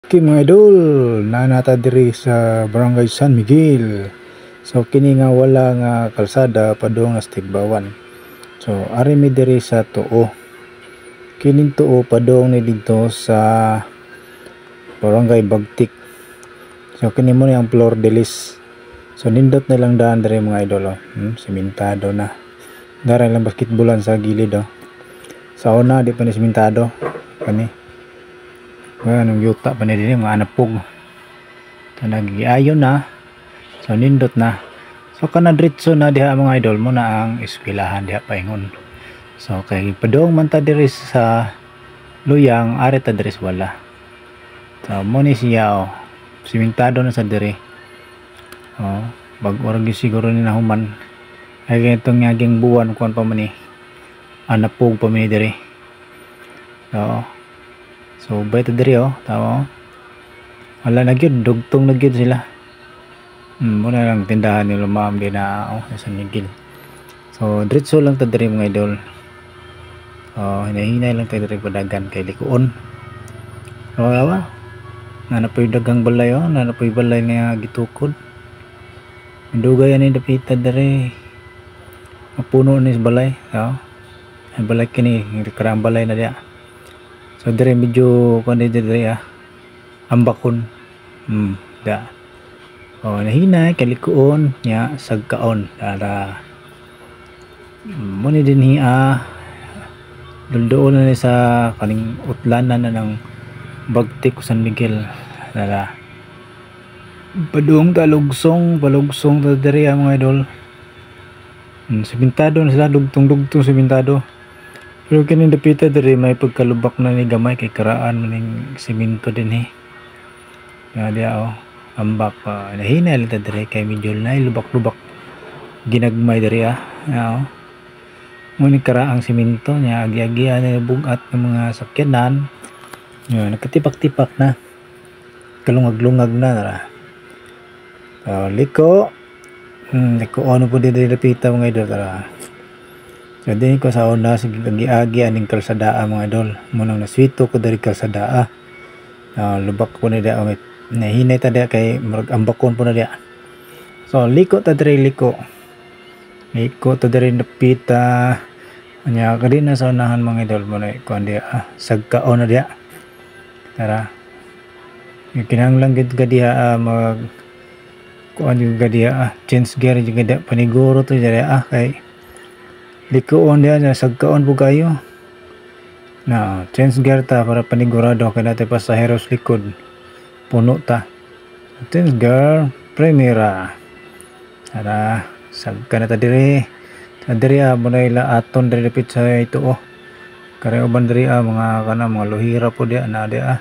Okay mga idol, nanata diri sa Barangay San Miguel. So kini nga wala nga kalsada padung nga Tigbawan. So ari mi diri sa tuo. Kining tuo padung ni dito sa Barangay Bagtik. So kini mo ni ang Flor de Lis. So nindot na lang daan diri mga idol. Simentado na. Dara lang basketballan sa gilid oh. Sa una di pa ni simentado. Kani. Anong yuta pa na din mga anapog. So nagiayon na. So nindot na. So kanadritso na diha mga idol mo na ang eskwelahan diha paingon. So kay padong man ta diri sa Luyang ari ta diri wala. So mo ni siya oh. Simentado na sa diri. Oh, bag-orag siguro ni nahuman. Ay itong ngaging buwan kuan pa man ni. Anapog pa man diri. So bayta diri oh, tama oh. Wala na gyud, dugtong na gyud sila. Muna lang tindahan nila ma'am din na oh, sa Miguel. So diretso lang ta diri mga idol. Hinahinay lang tayo diri padagan kay likuon. So awa. Nanapoy dagang balay oh, nanapoy balay nga gitukod. Dugay ani dapita diri. Mapuno ni balay, oh. Ang balay kini, karang balay na dia. So dire medyo kundi dire ambakon. Da. Nahinay kalikuon nya sagkaon para mo ni dinhi duldoon na sa kaning utlanan na ng Bagtik San Miguel. Dara. Padung palugsong ta dire mga idol. Simentado na sila dugtong simentado. Pero kining dapita diri may pagkalubak na ni gamay kay karaan maning semento din dia oh ambak pa nahinay lang ta diri kay medyo na lubak-lubak ginagmay diri oh. Muni karaang semento nya agi-agian na bugat ng mga sakyanan. Nakatipak-tipak na. Kalungag-lungag na dara. Liko. Liko ano po diri dapita mga idol dara. So din ko sa una sige agi-agi aning kalsada mga idol. Munang naswito ko dari kalsada. Lubak ko na dia nahinay ta dia kay murag ambakon po na dia. So liko ta diri liko. Liko ta diri napita. Anya kadi na sa unahan mga idol mo na ko dia sagkaon na dia. Tara. Kinahanglan gid ka dia mag kuan yung gadia change gear yung gadia paniguro to diri kay likoon dia na sagkaon po kayo na change gear ta para panigurado kay natin pasaheros likod puno ta change gear primera ara sagka na ta diri mo na ila aton diri dapit sa ito oh kare uban diri mga kana mga lohira po dia na dia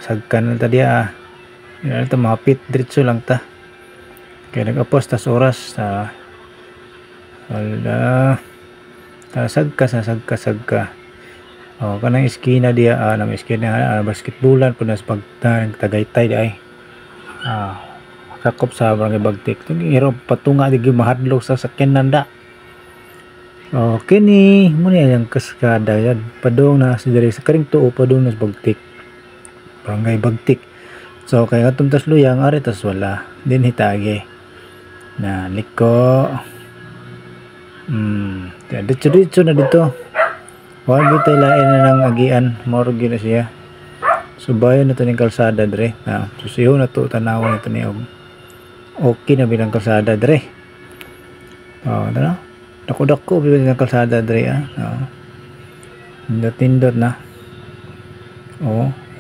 sagka na ta dia yan ito mapit diretso lang ta kaya nag-apos tas oras sagka kanang iskina dia na iskina basketballan po nas pagtang Tagaytay di ay sakop sa Barangay Bagtik iro patunga di mahadlok sa sakyanan da kini muna yung kaskada yan padung na sa diri sa karing tuo padung nas Bagtik Barangay Bagtik. So kaya atong tas Luyang ari tas wala din hitage na liko dito na dito wag bitay lain na ng agian moro gina siya subayan na to ning kalsada dire susiyo na to tanawon ito ni okay na bilang kalsada dire dala dako bilang kalsada dire tindot na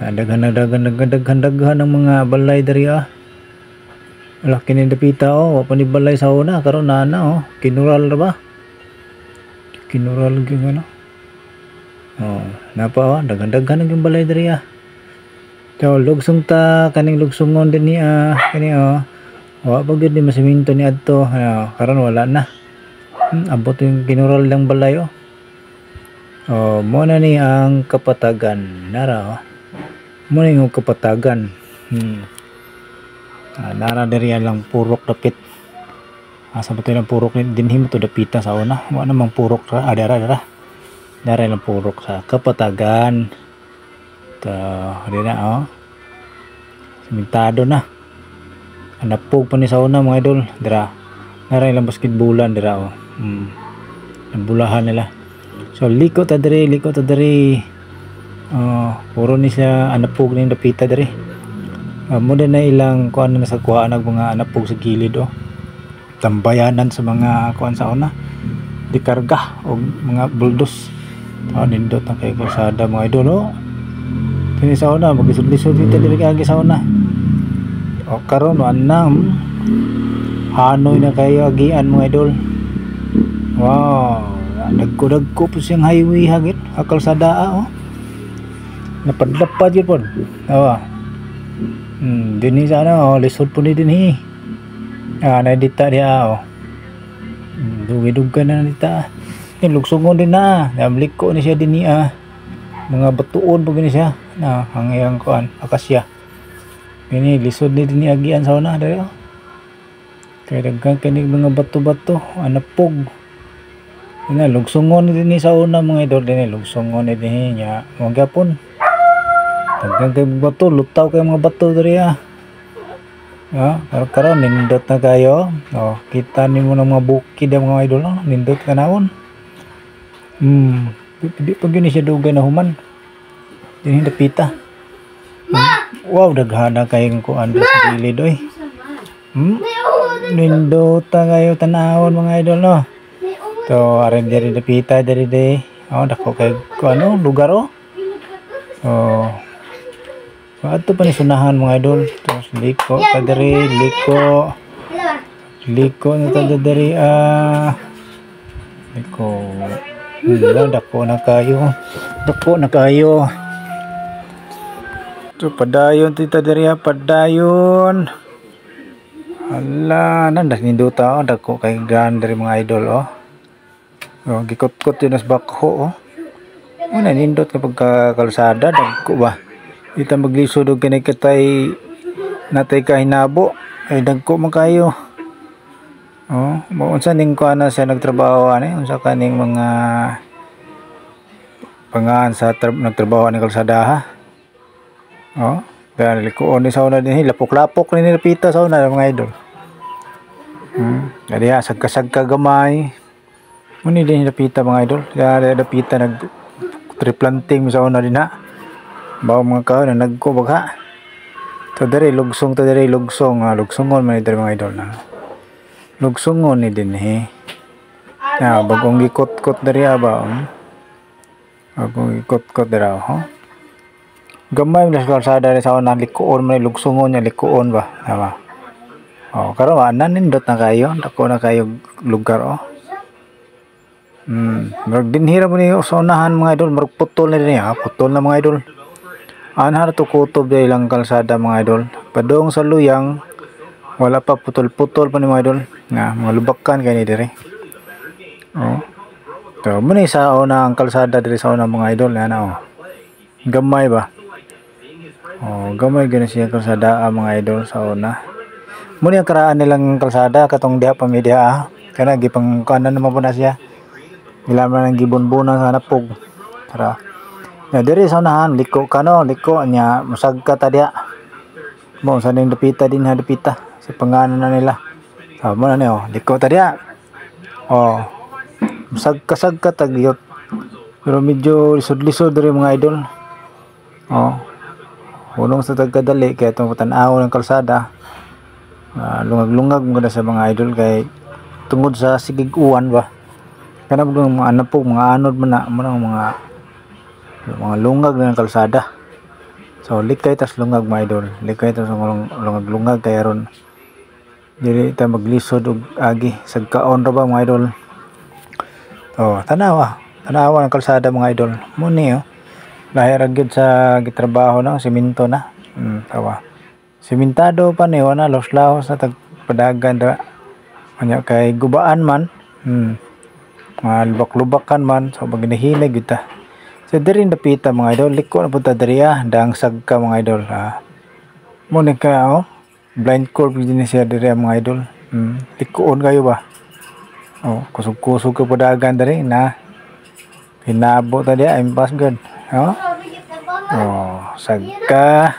daghan ng mga balay dari laki ni dapita wa pa ni balay sa una karon na kinural ra ba kinural gyud ano napa daghan ng balay dari so lugsong ta kaning lugsungon din ni kani wa pa gyud ni masiminto ni adto karon wala na abot yung kinural lang balay mo na ni ang kapatagan nara muna yung kapatagan nara diri lang purok dapit asa ba lang purok dinhi mo to dapita sa una wa namang purok dara lang purok sa kapatagan Di na oh. Simentado na. Napog pa ni sa una mga idol. Dira. Nara ilang basketballan dira oh. Nabulahan nila. So liko ta diri. Puro ni siya anapog ning dapita diri. Muna na ilang kuan na sa kuha nag mga anapog sa gilid oh. Tambayanan sa mga kuan sa una. Di karga o mga buldos. Nindot na kay kalsada mga idol oh. Kini sa una magisud-lisod dito diri kagi sa una. O karon anam hanoy na kayo agian mga idol. Wow, nagko po siyang highway hagit kalsada oh. Napadlapad yun po. Dinhi sana oh, lisod po ni dinhi. Nadita dia oh. Dugay-dugay na nadita. Lugsungon din na. Namliko ni siya dinhi mga batuon po gini siya. Hangayang kuan akasya. Ini lisod ni dinhi agian sa una dali oh. Kaya daghan kini mga bato-bato, anapog. Ina lugsungon ni dinhi sa una mga idol dinhi lugsungon ni dinhi nya. Magyapon. Daghan kay bato, lutaw kay mga bato diri karon nindot na kayo. Oh, kita nimo ng mga bukid mga idol no, nindot kanawon. Di pag yun siya dugay na human. Dinhi dapita. Wow, daghana kayong kuan sa gilid oy. Nindota kayo tanawon mga idol no. So aron diri dapita diri de. Dako kay kuan lugar oh. Ato pa ni sunahan mga idol. Tapos liko ta diri, liko na ta diri liko. Dako na kayo. So padayon tita diri padayon. Hala, nandas ninduta dako kay gan diri mga idol oh. Gikot-kot yun as bakho oh. Una nindot kapag kalsada dagko ba. Ita maglisod og kanay katay natay kahinabo ay dagko man kayo. Unsa ning kuan na siya nagtrabaho unsa kaning mga pangaan sa nagtrabaho ni kalsada dahil likuon ni sa una din lapok-lapok ni nilapita sa una mga idol. Dali sagka-sagka gamay. Muni din nilapita mga idol. Dali napita nag triplanting sa una din bawo mga kaon na nagko baga. So diri lugsong lugsongon man diri mga idol na. Lugsongon ni din bagong gikot-kot diri ba. Bagong gikot-kot diri gamay na kalsada sa una likuon man lugsongon nya likuon ba. Karon nindot na kayo, dako na kayo lugar Marag dinhira mo ni sa unahan mga idol, marag putol na din putol na mga idol. Anhar to kutob dahil lang kalsada mga idol. Padong sa luyang wala pa putol-putol pa ni mga idol. Mga lubakan kay ni dire. So muna sa una ang kalsada dire sa una mga idol gamay ba. Gamay gani siya kalsada mga idol sa una. Muna ang karaan nilang kalsada katong diha pa media kana gipang kanan naman po na siya. Ilaman ng gibon-bunan sa napog. Tara. Diri sa unahan liko nya musagka ta diha. Mo sa ning dapita din dapita sa panganan na nila. Mo na ni liko ta diha. Musagka ta giyot. Pero medyo lisod-lisod diri mga idol. Unong sa tagkadali kay itong tan-aw ng kalsada. Lungag-lungag mo na sa mga idol kay tungod sa sigig-uwan ba. Kana mga anak po mga anod man na mga lungag ng kalsada. So likay tas lungag mga idol. Likay tas lungag-lungag kay aron dili ta maglisod og agi sagkaon ra ba mga idol. Tanawa ng kalsada mga idol. Muni lahir gyud sa gitrabaho na semento na. Sementado pa ni wala los-lahos na tagpadagan ra. Anya kay gubaan man. Mga lubak-lubakan man so maginahilag gyud ta. So diri dapita mga idol, liko na punta diri dang sagka mga idol. Muni ka blind curve din siya diri mga idol. Likoon kayo ba? Kusog-kusog ka padagan diri na hinabo ta diha impas good. Oh, sagka.